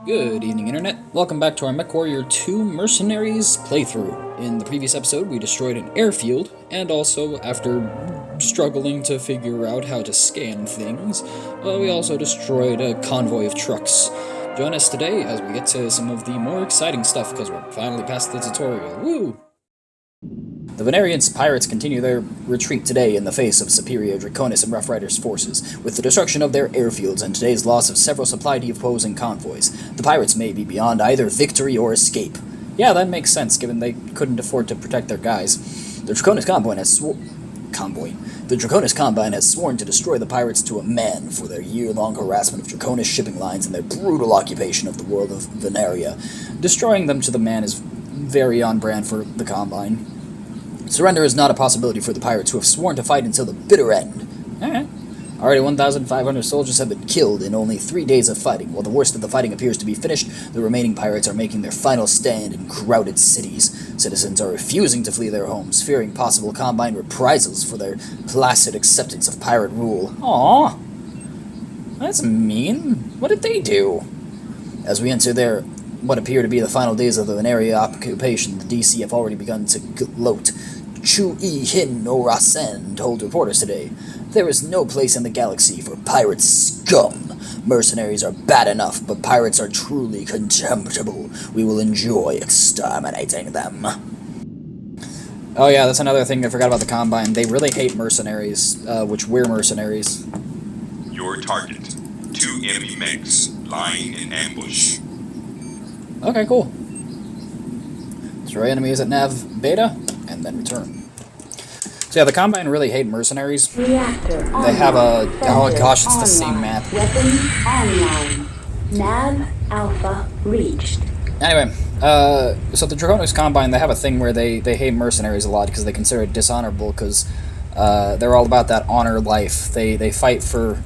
Good evening, Internet. Welcome back to our Mechwarrior 2 Mercenaries playthrough. In the previous episode, we destroyed an airfield, and also, after struggling to figure out how to scan things, we also destroyed a convoy of trucks. Join us today as we get to some of the more exciting stuff, because we're finally past the tutorial. Woo! The Venarian pirates continue their retreat today in the face of superior Draconis and Rough Riders' forces. With the destruction of their airfields and today's loss of several supply depots and convoys, the pirates may be beyond either victory or escape. Yeah, that makes sense, given they couldn't afford to protect their guys. The Draconis Combine has sworn to destroy the pirates to a man for their year-long harassment of Draconis shipping lines and their brutal occupation of the world of Venaria. Destroying them to the man is very on brand for the Combine. Surrender is not a possibility for the pirates, who have sworn to fight until the bitter end. Alright. Already 1,500 soldiers have been killed in only 3 days of fighting. While the worst of the fighting appears to be finished, the remaining pirates are making their final stand in crowded cities. Citizens are refusing to flee their homes, fearing possible Combine reprisals for their placid acceptance of pirate rule. Aww. That's mean. What did they do? As we enter what appear to be the final days of the Venaria occupation, the DC have already begun to gloat. Chu Yi Hin no Rasen told reporters today, "There is no place in the galaxy for pirate scum. Mercenaries are bad enough, but pirates are truly contemptible. We will enjoy exterminating them." Oh yeah, that's another thing I forgot about the Combine. They really hate mercenaries, which we're mercenaries. Your target. 2 enemy mechs lying in ambush. Okay, cool. Destroy enemies at Nav Beta, and then return. So yeah, the Combine really hate mercenaries. Reactor online. They have a... Oh gosh, it's online. the same map. Weapons online. Nav Alpha reached. Anyway, so the Draconis Combine, they have a thing where they hate mercenaries a lot because they consider it dishonorable, because they're all about that honor life. They fight for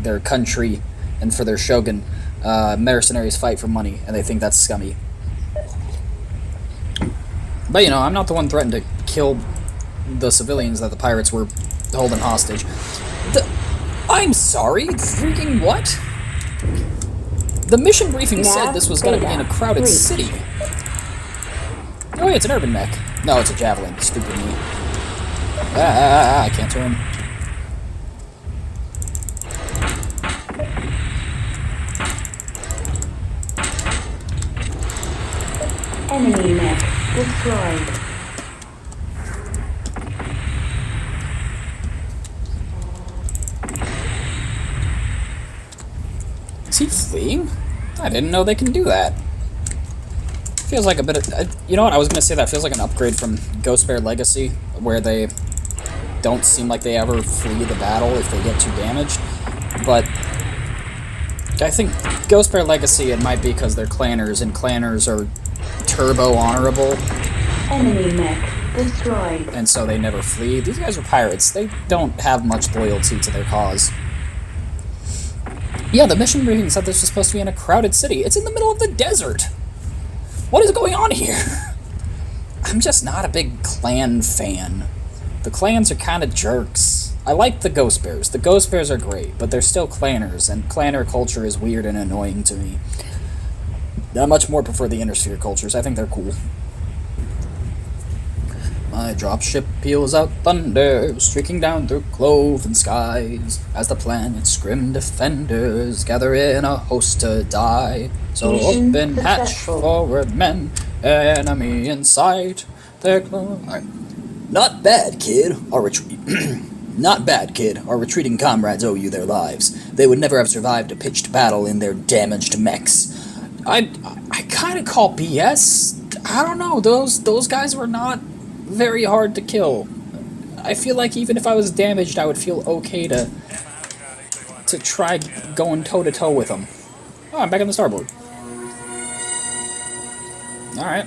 their country and for their shogun. Mercenaries fight for money, and they think that's scummy. But, you know, I'm not the one threatened to kill the civilians that the pirates were holding hostage. I'm sorry? Freaking what? The mission briefing said this was going to be in a crowded city. Oh, yeah, it's an urban mech. No, it's a javelin. Stupid me. I can't turn. Enemy mech destroyed. Is he fleeing? I didn't know they can do that. Feels like a bit of... you know what? I was going to say that feels like an upgrade from Ghost Bear Legacy, where they don't seem like they ever flee the battle if they get too damaged. But I think Ghost Bear Legacy, it might be because they're clanners, and clanners are turbo honorable. Enemy mech destroyed. And so they never flee. These guys are pirates. They don't have much loyalty to their cause. Yeah, the mission briefing said this was supposed to be in a crowded city. It's in the middle of the desert. What is going on here? I'm just not a big clan fan. The clans are kind of jerks. I like the Ghost Bears. The Ghost Bears are great, but they're still clanners, and clanner culture is weird and annoying to me. I much more prefer the Intersphere cultures. I think they're cool. My dropship peals out thunder, streaking down through cloven skies, as the planet's grim defenders gather in a host to die. So Mission open hatch, successful. forward men, enemy in sight. Alright. Not bad, kid. Not bad, kid. Our retreating comrades owe you their lives. They would never have survived a pitched battle in their damaged mechs. I kind of call BS. I don't know. Those guys were not very hard to kill. I feel like even if I was damaged, I would feel okay to try going toe-to-toe with them. Oh, I'm back on the starboard. Alright.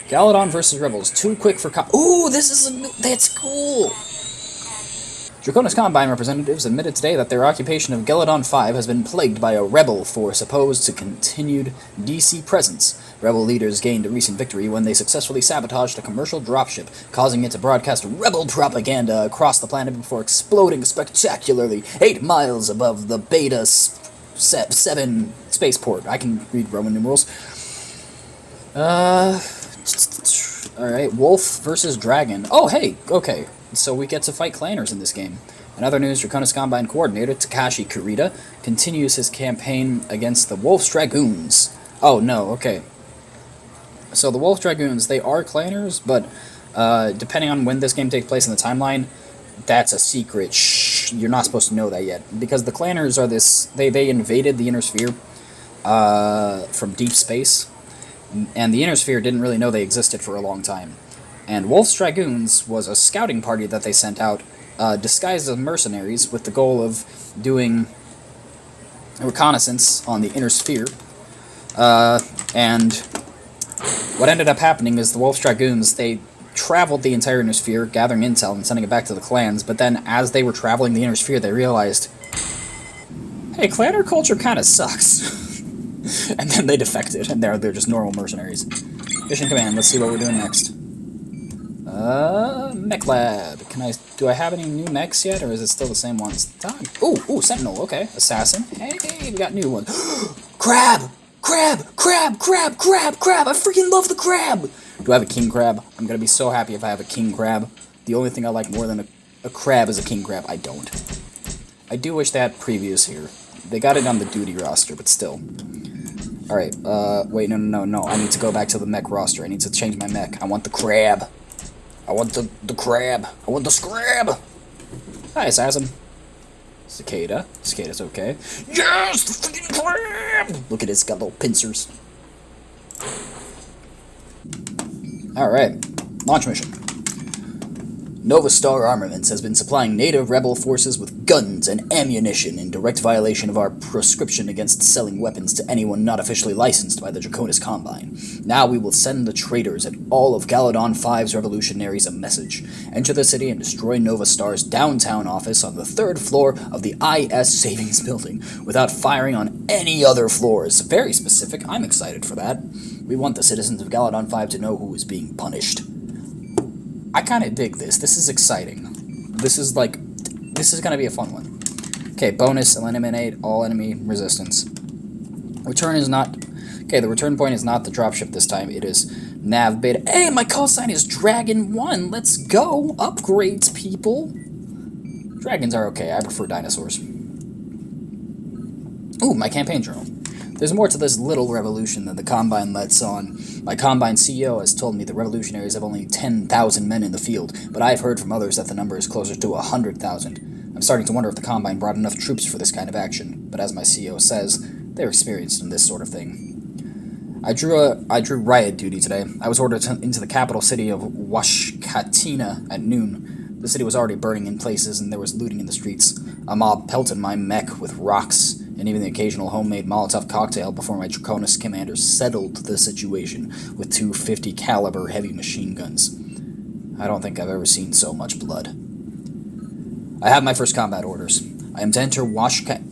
Galadon versus Rebels. Too quick for Ooh, this is that's cool! Draconis Combine representatives admitted today that their occupation of Galadon 5 has been plagued by a rebel force opposed to continued DC presence. Rebel leaders gained a recent victory when they successfully sabotaged a commercial dropship, causing it to broadcast rebel propaganda across the planet before exploding spectacularly 8 miles above the Beta 7 spaceport. I can read Roman numerals. Alright, wolf versus dragon. Oh, hey, okay. So we get to fight clanners in this game. In other news, Draconis Combine Coordinator Takashi Kurita continues his campaign against the Wolf's Dragoons. Oh, no, okay. So the Wolf Dragoons, they are clanners, but depending on when this game takes place in the timeline, that's a secret. Shh, you're not supposed to know that yet. Because the clanners are this... They invaded the Inner Sphere from deep space, and the Inner Sphere didn't really know they existed for a long time. And Wolf's Dragoons was a scouting party that they sent out, disguised as mercenaries, with the goal of doing reconnaissance on the Inner Sphere. And what ended up happening is the Wolf's Dragoons, they traveled the entire Inner Sphere, gathering intel and sending it back to the clans, but then as they were traveling the Inner Sphere, they realized, hey, clanner culture kind of sucks. And then they defected, and they're just normal mercenaries. Mission command, let's see what we're doing next. Mech lab. Do I have any new mechs yet, or is it still the same ones? Ooh, sentinel, okay. Assassin. Hey, we got new ones. Crab! Crab! Crab! Crab! Crab! Crab! I freaking love the crab! Do I have a king crab? I'm gonna be so happy if I have a king crab. The only thing I like more than a crab is a king crab. I don't. I do wish they had previews here. They got it on the duty roster, but still. Alright, wait, no. I need to go back to the mech roster. I need to change my mech. I want the crab. I want the crab. I want the scrab. Hi, assassin. Cicada. Cicada's okay. Yes, the freaking crab! Look at it, it's got little pincers. Alright, launch mission. Nova Star Armaments has been supplying native rebel forces with guns and ammunition in direct violation of our proscription against selling weapons to anyone not officially licensed by the Draconis Combine. Now we will send the traitors and all of Galadon 5's revolutionaries a message. Enter the city and destroy Nova Star's downtown office on the 3rd floor of the IS Savings Building without firing on any other floors. Very specific. I'm excited for that. We want the citizens of Galadon 5 to know who is being punished. I kind of dig this. This is exciting. This is gonna be a fun one. Okay, bonus, eliminate all enemy resistance. Return is not... Okay, the return point is not the dropship this time. It is nav beta. Hey, my call sign is Dragon 1. Let's go. Upgrades, people. Dragons are okay. I prefer dinosaurs. Ooh, my campaign journal. There's more to this little revolution than the Combine lets on. My Combine CEO has told me the revolutionaries have only 10,000 men in the field, but I've heard from others that the number is closer to 100,000. I'm starting to wonder if the Combine brought enough troops for this kind of action, but as my CEO says, they're experienced in this sort of thing. I drew riot duty today. I was ordered into the capital city of Washkatina at noon. The city was already burning in places, and there was looting in the streets. A mob pelted my mech with rocks, and even the occasional homemade Molotov cocktail before my Draconis commander settled the situation with 250 caliber heavy machine guns. I don't think I've ever seen so much blood. I have my first combat orders. I am to enter Washkatin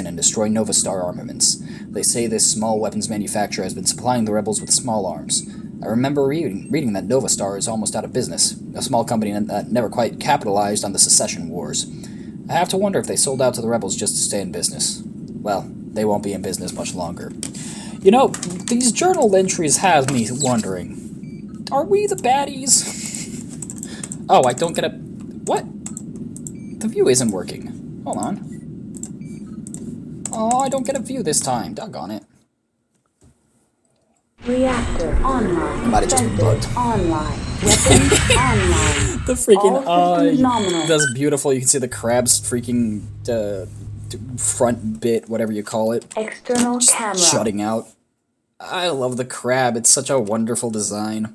and destroy Nova Star Armaments. They say this small weapons manufacturer has been supplying the rebels with small arms. I remember reading that Nova Star is almost out of business, a small company that never quite capitalized on the secession wars. I have to wonder if they sold out to the rebels just to stay in business. Well, they won't be in business much longer. You know, these journal entries have me wondering, are we the baddies? Oh, I don't get a... What? The view isn't working. Hold on. Oh, I don't get a view this time. Doggone it. Reactor online. Might have just been bugged. Online. Weapons online. The freaking... All systems nominal. That's beautiful. You can see the crab's freaking front bit, whatever you call it. External camera. Shutting out. I love the crab. It's such a wonderful design.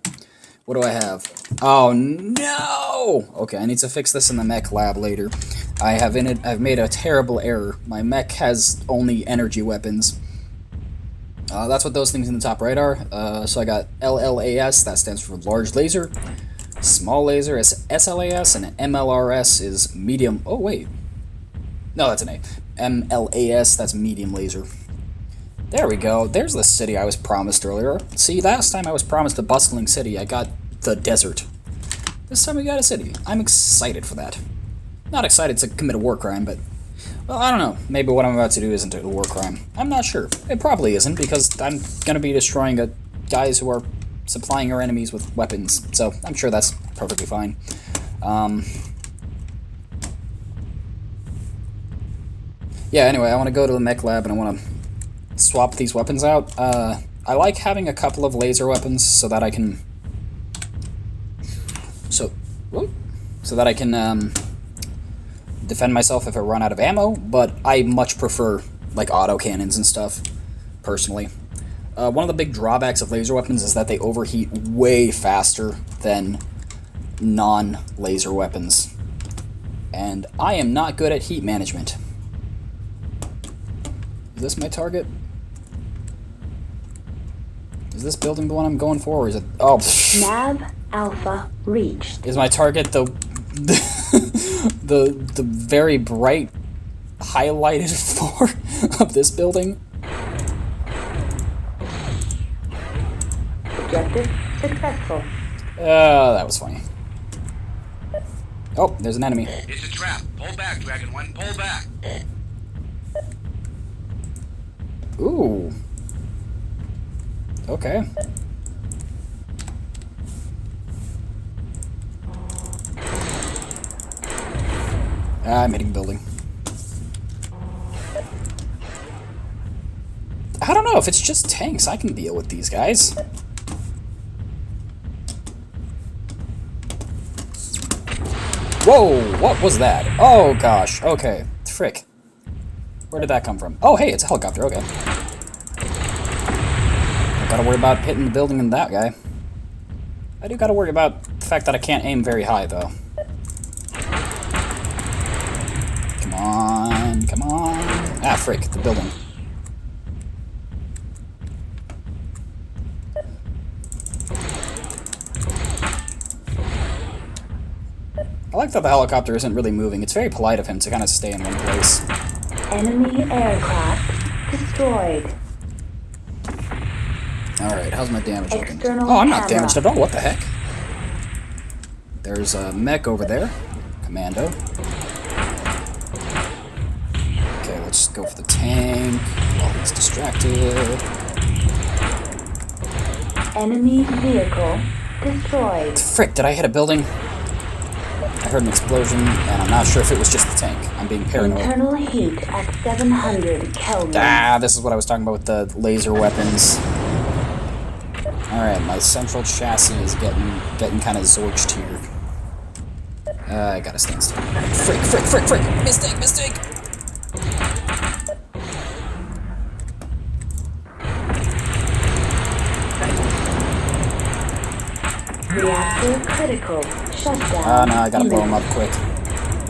What do I have? Oh, no! Okay, I need to fix this in the mech lab later. I've made a terrible error. My mech has only energy weapons. That's what those things in the top right are. So I got LLAS, that stands for large laser. Small laser is SLAS, and MLRS is medium... Oh, wait. No, that's an A. MLAS, that's medium laser. There we go. There's the city I was promised earlier. See, last time I was promised a bustling city, I got the desert. This time we got a city. I'm excited for that. Not excited to commit a war crime, but... Well, I don't know. Maybe what I'm about to do isn't a war crime. I'm not sure. It probably isn't, because I'm gonna be destroying guys who are supplying our enemies with weapons. So I'm sure that's perfectly fine. Yeah, anyway, I want to go to the mech lab and I want to swap these weapons out. I like having a couple of laser weapons so that I can... So that I can defend myself if I run out of ammo, but I much prefer, like, autocannons and stuff, personally. One of the big drawbacks of laser weapons is that they overheat way faster than non-laser weapons. And I am not good at heat management. Is this my target? Is this building the one I'm going for, or is it... Oh, Nav Alpha reached. Is my target the very bright highlighted floor of this building? Objective successful. That was funny. Oh, there's an enemy. It's a trap. Pull back, Dragon One. Pull back. Ooh. Okay. I'm hitting building. I don't know, if it's just tanks, I can deal with these guys. Whoa, what was that? Oh gosh, okay. Frick. Where did that come from? Oh hey, it's a helicopter, okay. Don't gotta worry about hitting the building and that guy. I do gotta worry about the fact that I can't aim very high, though. Come on, come on. Ah, frick, the building. I like that the helicopter isn't really moving. It's very polite of him to kind of stay in one place. Enemy aircraft destroyed. Alright, how's my damage looking? External Oh, I'm not camera. damaged at all. What the heck? There's a mech over there. Commando. Okay, let's go for the tank while he's distracted. Enemy vehicle destroyed. Frick, did I hit a building? I heard an explosion, and I'm not sure if it was just the tank. I'm being paranoid. Internal heat at 700 Kelvin. Ah, this is what I was talking about with the laser weapons. Alright, my central chassis is getting kind of zorched here. I gotta stand still. Frick, frick, frick, frick! Mistake, mistake! Reactor critical. Shut down. Oh no, I gotta blow him up quick.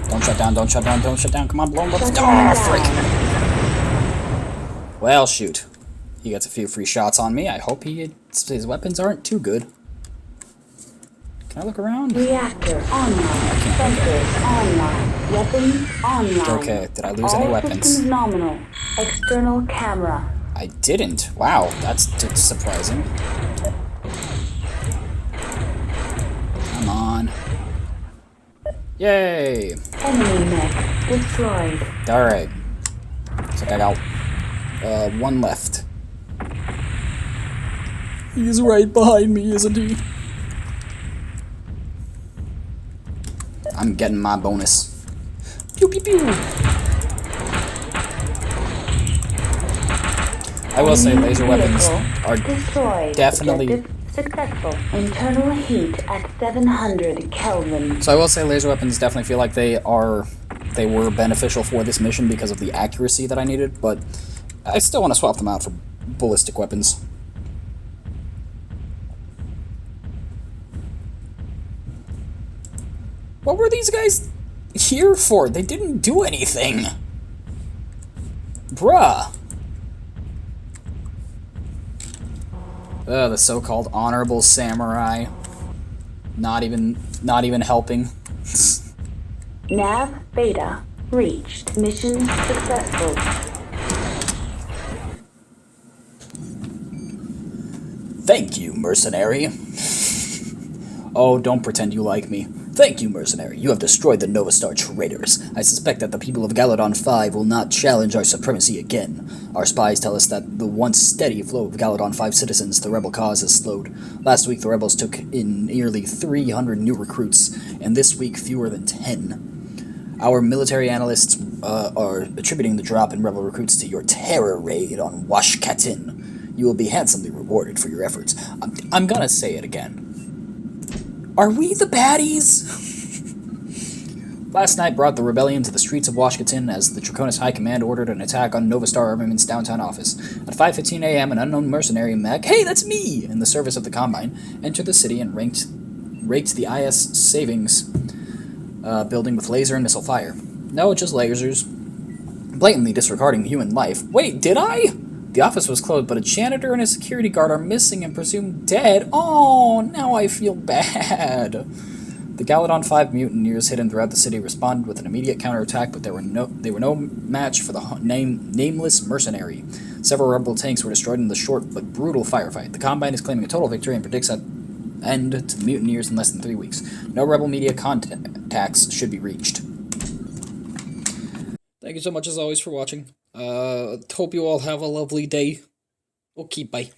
Don't shut down, don't shut down, don't shut down. Come on, blow him up. Shut Oh, him frick! down. Well, shoot. He gets a few free shots on me. I hope his weapons aren't too good. Can I look around? Reactor online. Sensors online. Weapons online. Okay, did I lose any All weapons? systems nominal. External camera. I didn't. Wow, that's surprising. Come on. Yay! Enemy mech destroyed. Alright. Looks like I got one left. He's right behind me, isn't he? I'm getting my bonus. Pew pew pew! I will say laser weapons are destroyed. definitely... Objective successful. Internal heat at 700 Kelvin. So I will say laser weapons definitely feel like they were beneficial for this mission because of the accuracy that I needed, but I still want to swap them out for ballistic weapons. What were these guys here for? They didn't do anything. Bruh. The so-called honorable samurai. Not even helping. Nav beta reached. Mission successful. Thank you, mercenary. Oh, don't pretend you like me. Thank you, Mercenary. You have destroyed the Nova Star traitors. I suspect that the people of Galadon 5 will not challenge our supremacy again. Our spies tell us that the once steady flow of Galadon 5 citizens, the rebel cause has slowed. Last week, the rebels took in nearly 300 new recruits, and this week, fewer than 10. Our military analysts are attributing the drop in rebel recruits to your terror raid on Washkatin. You will be handsomely rewarded for your efforts. I'm gonna say it again. Are we the baddies? Last night brought the rebellion to the streets of Washkatin as the Draconis High Command ordered an attack on Nova Star Armament's downtown office. At 5:15 a.m., an unknown mercenary mech, hey, that's me, in the service of the Combine, entered the city and raked the IS savings building with laser and missile fire. No, just lasers. Blatantly disregarding human life. Wait, did I? The office was closed, but a janitor and a security guard are missing and presumed dead. Oh, now I feel bad. The Galadon 5 mutineers hidden throughout the city responded with an immediate counterattack, but they were no match for the nameless mercenary. Several rebel tanks were destroyed in the short but brutal firefight. The Combine is claiming a total victory and predicts an end to the mutineers in less than 3 weeks. No rebel media contacts should be reached. Thank you so much as always for watching. Hope you all have a lovely day. Okay, bye.